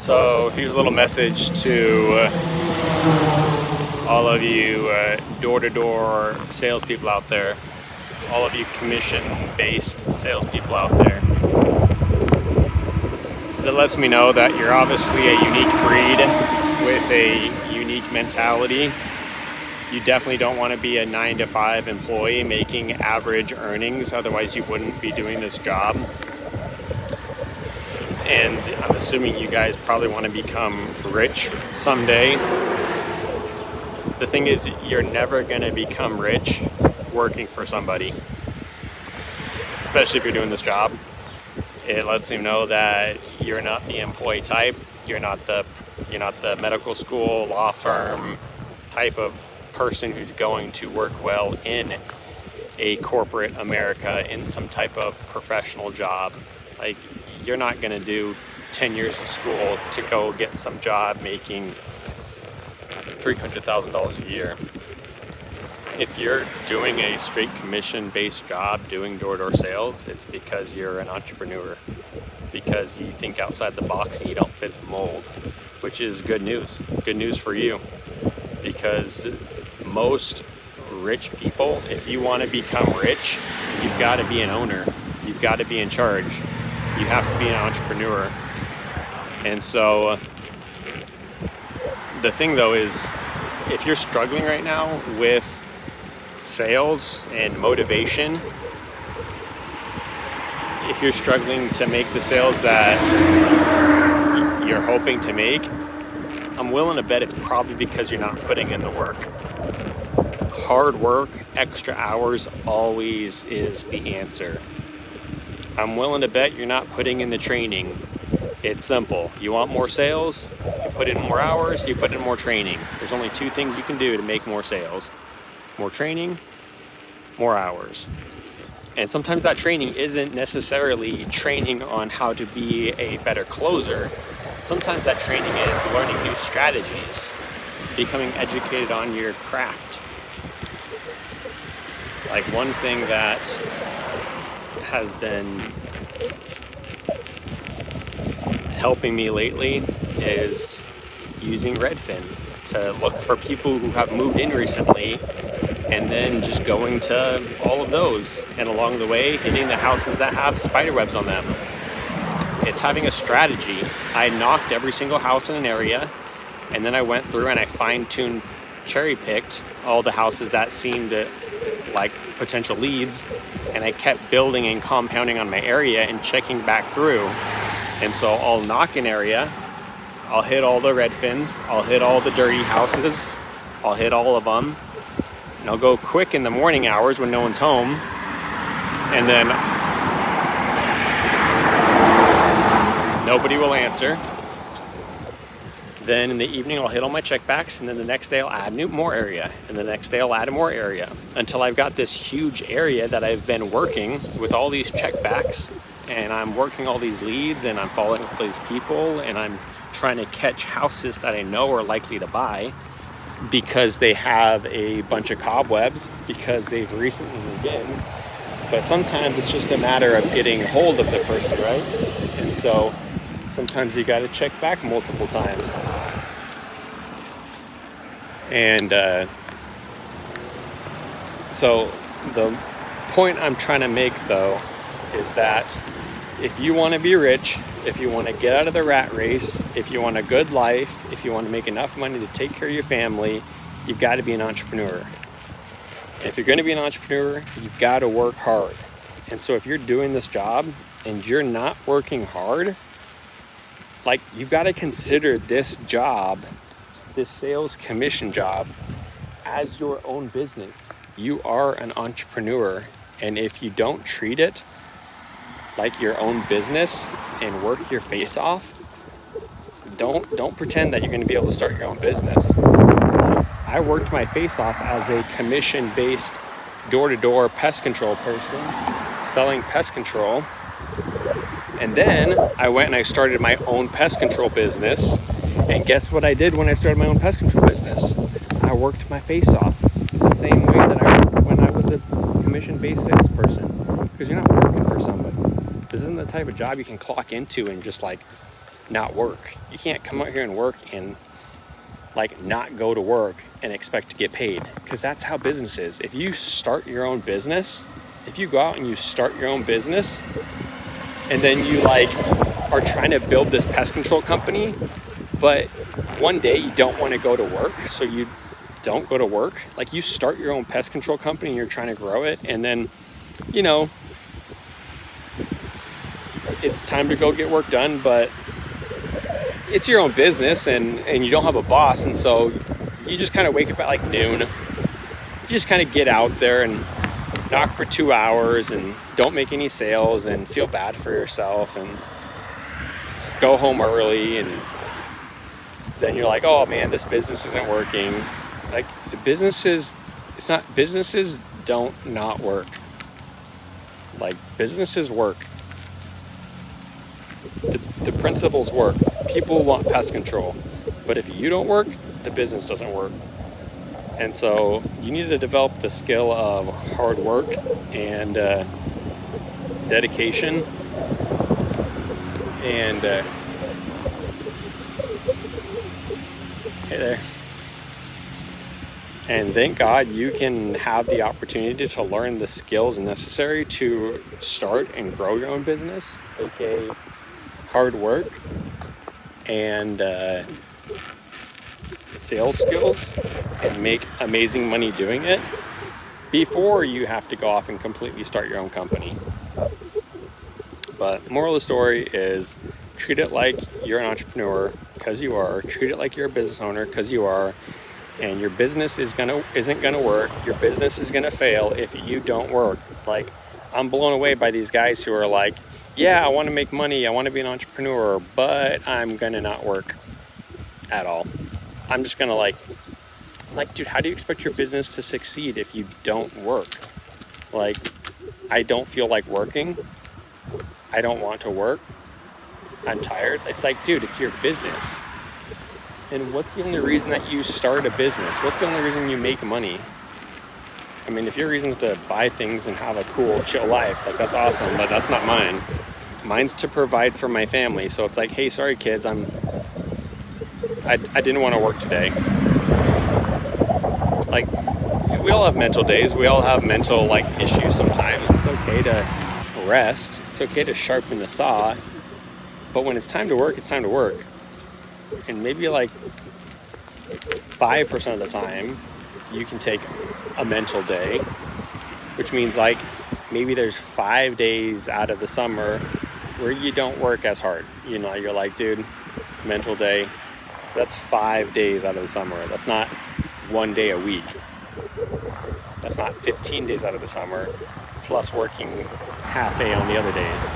So here's a little message to all of you door-to-door salespeople out there, all of you commission-based salespeople out there. That lets me know that you're obviously a unique breed with a unique mentality. You definitely don't want to be a 9-to-5 employee making average earnings, otherwise you wouldn't be doing this job. And I'm assuming you guys probably want to become rich someday. The thing is, you're never going to become rich working for somebody, especially if you're doing this job. It lets you know that you're not the employee type. You're not the medical school, law firm type of person who's going to work well in a corporate America in some type of professional job. Like, you're not going to do 10 years of school to go get some job making $300,000 a year. If you're doing a straight commission-based job doing door-to-door sales, it's because you're an entrepreneur. It's because you think outside the box and you don't fit the mold, which is good news. Good news for you, because most rich people, if you want to become rich, you've got to be an owner. You've got to be in charge. You have to be an entrepreneur. And so the thing though is, if you're struggling right now with sales and motivation, if you're struggling to make the sales that you're hoping to make, I'm willing to bet it's probably because you're not putting in the work. Hard work, extra hours always is the answer. I'm willing to bet you're not putting in the training. It's simple. You want more sales, you put in more hours, you put in more training. There's only two things you can do to make more sales. More training, more hours. And sometimes that training isn't necessarily training on how to be a better closer. Sometimes that training is learning new strategies, becoming educated on your craft. Like, one thing that has been helping me lately is using Redfin to look for people who have moved in recently, and then just going to all of those, and along the way hitting the houses that have spider webs on them. It's having a strategy. I knocked every single house in an area, and then I went through and I fine-tuned, cherry-picked all the houses that seemed like potential leads, and I kept building and compounding on my area and checking back through. And so I'll knock an area, I'll hit all the Redfins, I'll hit all the dirty houses, I'll hit all of them, and I'll go quick in the morning hours when no one's home, and then nobody will answer. Then in the evening I'll hit all my checkbacks, and then the next day I'll add more area, and the next day I'll add more area, until I've got this huge area that I've been working with all these checkbacks, and I'm working all these leads, and I'm following up with these people, and I'm trying to catch houses that I know are likely to buy because they have a bunch of cobwebs, because they've recently moved in. But sometimes it's just a matter of getting hold of the person, right? And so sometimes you got to check back multiple times. And so the point I'm trying to make, though, is that if you want to be rich, if you want to get out of the rat race, if you want a good life, if you want to make enough money to take care of your family, you've got to be an entrepreneur. And if you're going to be an entrepreneur, you've got to work hard. And so if you're doing this job and you're not working hard, like, you've got to consider this job, this sales commission job, as your own business. You are an entrepreneur, and if you don't treat it like your own business and work your face off, don't pretend that you're going to be able to start your own business. I worked my face off as a commission-based door-to-door pest control person, selling pest control. And then I went and I started my own pest control business. And guess what I did when I started my own pest control business? I worked my face off the same way that I worked when I was a commission-based salesperson. Because you're not working for somebody. This isn't the type of job you can clock into and just like not work. You can't come out here and work and like not go to work and expect to get paid, because that's how business is. If you start your own business, if you go out and you start your own business and then you like are trying to build this pest control company, but one day you don't want to go to work, so you don't go to work. Like, you start your own pest control company and you're trying to grow it, and then, you know, it's time to go get work done, but it's your own business and you don't have a boss, and so you just kind of wake up at like noon. You just kind of get out there and knock for 2 hours and don't make any sales and feel bad for yourself and go home early, and then you're like, oh man, this business isn't working. Like, businesses don't not work. Like, businesses work. The principles work. People want pest control, but if you don't work, the business doesn't work. And so you need to develop the skill of hard work and dedication, and hey there. And thank God you can have the opportunity to learn the skills necessary to start and grow your own business, aka hard work and sales skills, and make amazing money doing it before you have to go off and completely start your own company. But moral of the story is, treat it like you're an entrepreneur, because you are. Treat it like you're a business owner, because you are. And your business isn't gonna work. Your business is gonna fail if you don't work. Like, I'm blown away by these guys who are like, yeah, I want to make money, I want to be an entrepreneur, but I'm gonna not work at all. I'm just gonna like, dude, how do you expect your business to succeed if you don't work? Like, I don't feel like working. I don't want to work. I'm tired. It's like, dude, it's your business. And what's the only reason that you start a business? What's the only reason you make money? I mean, if your reason's to buy things and have a cool, chill life, like, that's awesome, but that's not mine. Mine's to provide for my family. So it's like, hey, sorry kids, I didn't want to work today. Like, we all have mental days. We all have mental like issues sometimes. It's okay to rest. It's okay to sharpen the saw. But when it's time to work, it's time to work. And maybe like 5% of the time you can take a mental day, which means like maybe there's 5 days out of the summer where you don't work as hard. You know, you're like, dude, mental day, that's 5 days out of the summer. That's not 1 day a week. That's not 15 days out of the summer, plus working half a on the other days.